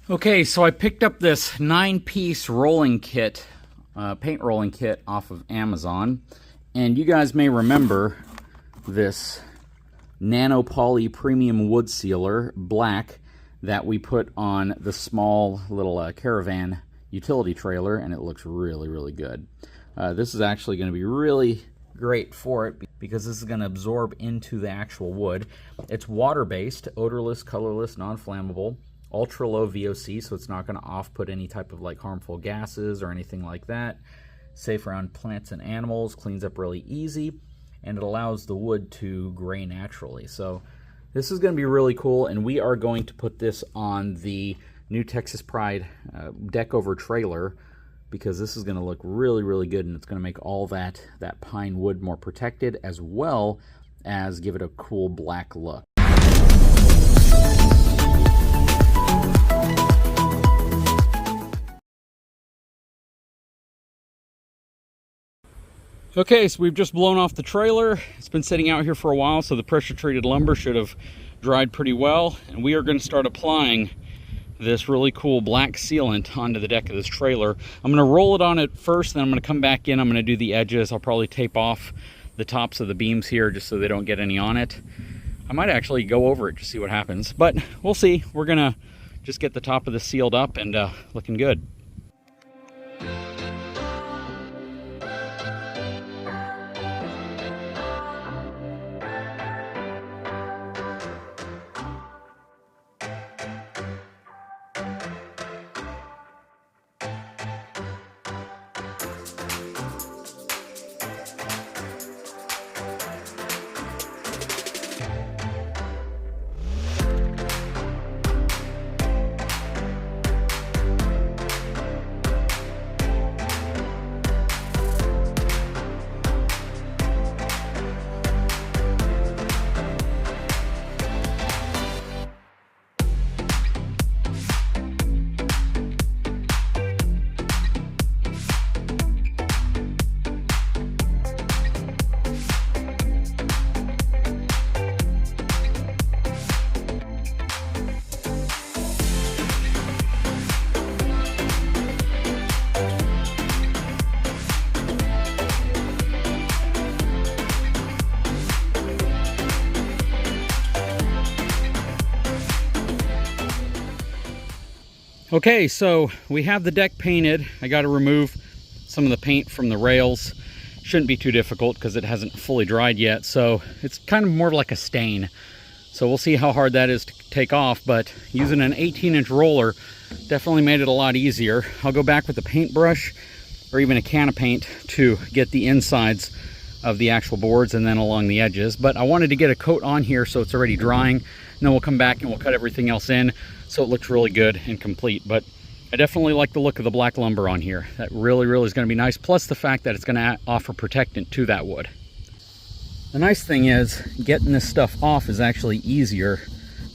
Okay, so I picked up this 9-piece rolling kit, paint rolling kit off of Amazon, and you guys may remember this Nano Poly Premium Wood Sealer Black that we put on the small little caravan utility trailer, and it looks really, really good. This is actually going to be really great for it because this is going to absorb into the actual wood. It's water-based, odorless, colorless, non-flammable. Ultra low VOC, so it's not going to off-put any type of like harmful gases or anything like that. Safe around plants and animals, cleans up really easy, and it allows the wood to gray naturally. So this is going to be really cool, and we are going to put this on the new Texas Pride deck over trailer because this is going to look really, really good, and it's going to make all that pine wood more protected, as well as give it a cool black look. Okay, so we've just blown off the trailer. It's been sitting out here for a while, so the pressure treated lumber should have dried pretty well, and we are going to start applying this really cool black sealant onto the deck of this trailer. I'm going to roll it on it first, then I'm going to come back in. I'm going to do the edges. I'll probably tape off the tops of the beams here just so they don't get any on it. I might actually go over it to see what happens, but we'll see. We're going to just get the top of this sealed up and looking good. Okay, so we have the deck painted. I got to remove some of the paint from the rails. Shouldn't be too difficult because it hasn't fully dried yet, so it's kind of more like a stain. So we'll see how hard that is to take off, but using an 18-inch roller definitely made it a lot easier. I'll go back with a paintbrush or even a can of paint to get the insides of the actual boards and then along the edges. But I wanted to get a coat on here so it's already drying, and then we'll come back and we'll cut everything else in so it looks really good and complete. But I definitely like the look of the black lumber on here. That really is going to be nice, plus the fact that it's going to offer protectant to that wood. The nice thing is getting this stuff off is actually easier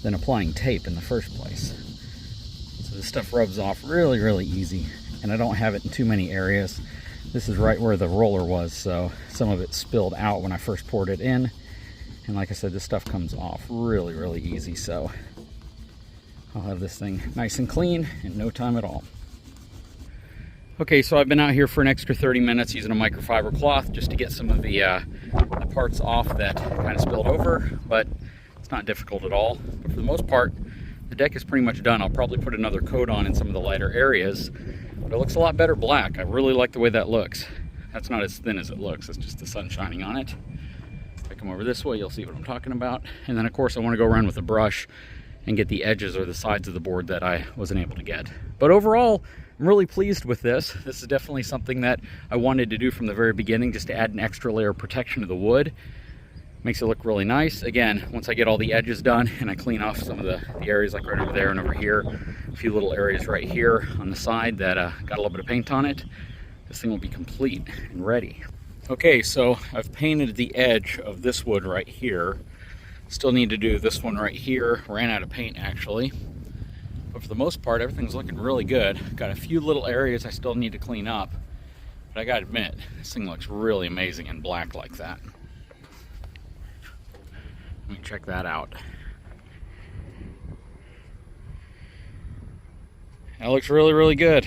than applying tape in the first place. So this stuff rubs off really easy, and I don't have it in too many areas. This is right where the roller was, so some of it spilled out when I first poured it in. And like I said, this stuff comes off really easy, so I'll have this thing nice and clean in no time at all. Okay, so I've been out here for an extra 30 minutes using a microfiber cloth just to get some of the parts off that kind of spilled over, but it's not difficult at all. But for the most part, the deck is pretty much done. I'll probably put another coat on in some of the lighter areas, but it looks a lot better black. I really like the way that looks. That's not as thin as it looks, it's just the sun shining on it. If I come over this way, you'll see what I'm talking about. And then of course I want to go around with a brush and get the edges or the sides of the board that I wasn't able to get. But overall, I'm really pleased with this. This is definitely something that I wanted to do from the very beginning, just to add an extra layer of protection to the wood. Makes it look really nice. Again, once I get all the edges done and I clean off some of the areas like right over there and over here, a few little areas right here on the side that got a little bit of paint on it, this thing will be complete and ready. Okay, so I've painted the edge of this wood right here. Still need to do this one right here. Ran out of paint actually. But for the most part, everything's looking really good. Got a few little areas I still need to clean up. But I gotta admit, this thing looks really amazing in black like that. Let me check that out. That looks really, really good.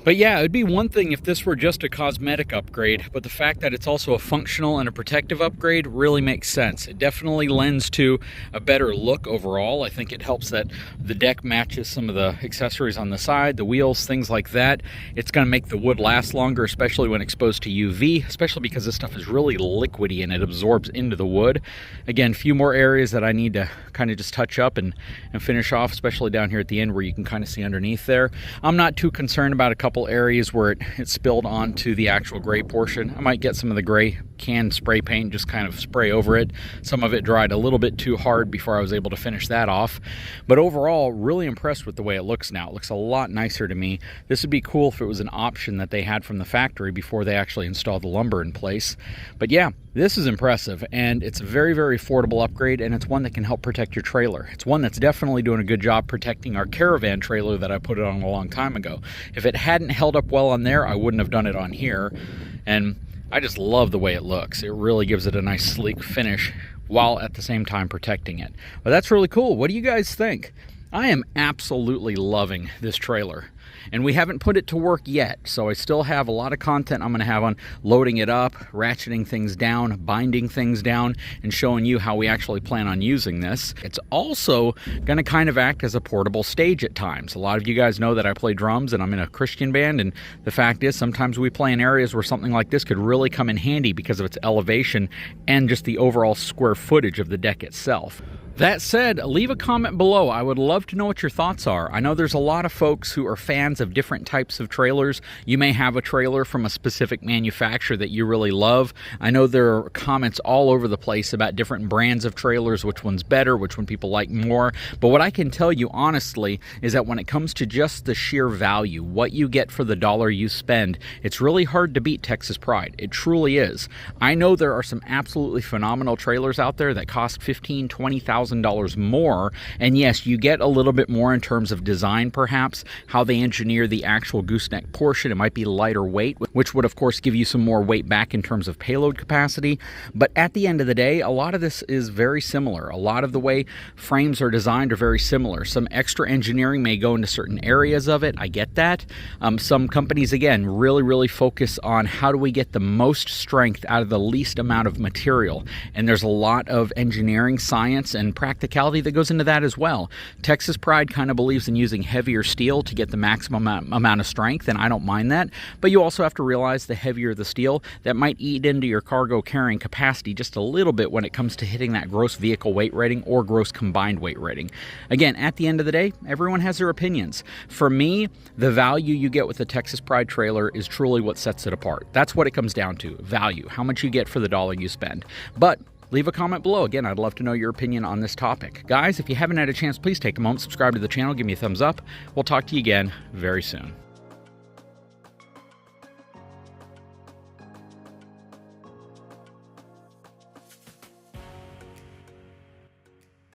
But yeah, it'd be one thing if this were just a cosmetic upgrade, but the fact that it's also a functional and a protective upgrade really makes sense. It definitely lends to a better look overall. I think it helps that the deck matches some of the accessories on the side, the wheels, things like that. It's going to make the wood last longer, especially when exposed to UV, especially because this stuff is really liquidy and it absorbs into the wood. Again, a few more areas that I need to kind of just touch up and finish off, especially down here at the end where you can kind of see underneath there. I'm not too concerned about a couple areas where it spilled onto the actual gray portion. I might get some of the gray can spray paint, just kind of spray over it. Some of it dried a little bit too hard before I was able to finish that off. But overall, really impressed with the way it looks now. It looks a lot nicer to me. This would be cool if it was an option that they had from the factory before they actually installed the lumber in place. But yeah, this is impressive, and it's a very, very affordable upgrade, and it's one that can help protect your trailer. It's one that's definitely doing a good job protecting our caravan trailer that I put it on a long time ago. If it hadn't held up well on there, I wouldn't have done it on here. And I just love the way it looks. It really gives it a nice sleek finish while at the same time protecting it. But that's really cool. What do you guys think? I am absolutely loving this trailer. And we haven't put it to work yet, so I still have a lot of content I'm going to have on loading it up, ratcheting things down, binding things down, and showing you how we actually plan on using this. It's also going to kind of act as a portable stage at times. A lot of you guys know that I play drums and I'm in a Christian band, and the fact is sometimes we play in areas where something like this could really come in handy because of its elevation and just the overall square footage of the deck itself. That said, leave a comment below. I would love to know what your thoughts are. I know there's a lot of folks who are fans of different types of trailers. You may have a trailer from a specific manufacturer that you really love. I know there are comments all over the place about different brands of trailers, which one's better, which one people like more. But what I can tell you honestly is that when it comes to just the sheer value, what you get for the dollar you spend, it's really hard to beat Texas Pride. It truly is. I know there are some absolutely phenomenal trailers out there that cost $15,000, $20,000 more, and yes, you get a little bit more in terms of design, perhaps how they engineer the actual gooseneck portion. It might be lighter weight, which would of course give you some more weight back in terms of payload capacity. But at the end of the day, a lot of this is very similar. A lot of the way frames are designed are very similar. Some extra engineering may go into certain areas of it. I get that. Some companies, again, really focus on how do we get the most strength out of the least amount of material, and there's a lot of engineering, science, and practicality that goes into that as well. Texas Pride kind of believes in using heavier steel to get the maximum amount of strength, and I don't mind that, but you also have to realize the heavier the steel, that might eat into your cargo carrying capacity just a little bit when it comes to hitting that gross vehicle weight rating or gross combined weight rating. Again, at the end of the day, everyone has their opinions. For me, the value you get with the Texas Pride trailer is truly what sets it apart. That's what it comes down to, value, how much you get for the dollar you spend. But leave a comment below. Again, I'd love to know your opinion on this topic. Guys, if you haven't had a chance, please take a moment, subscribe to the channel, give me a thumbs up. We'll talk to you again very soon.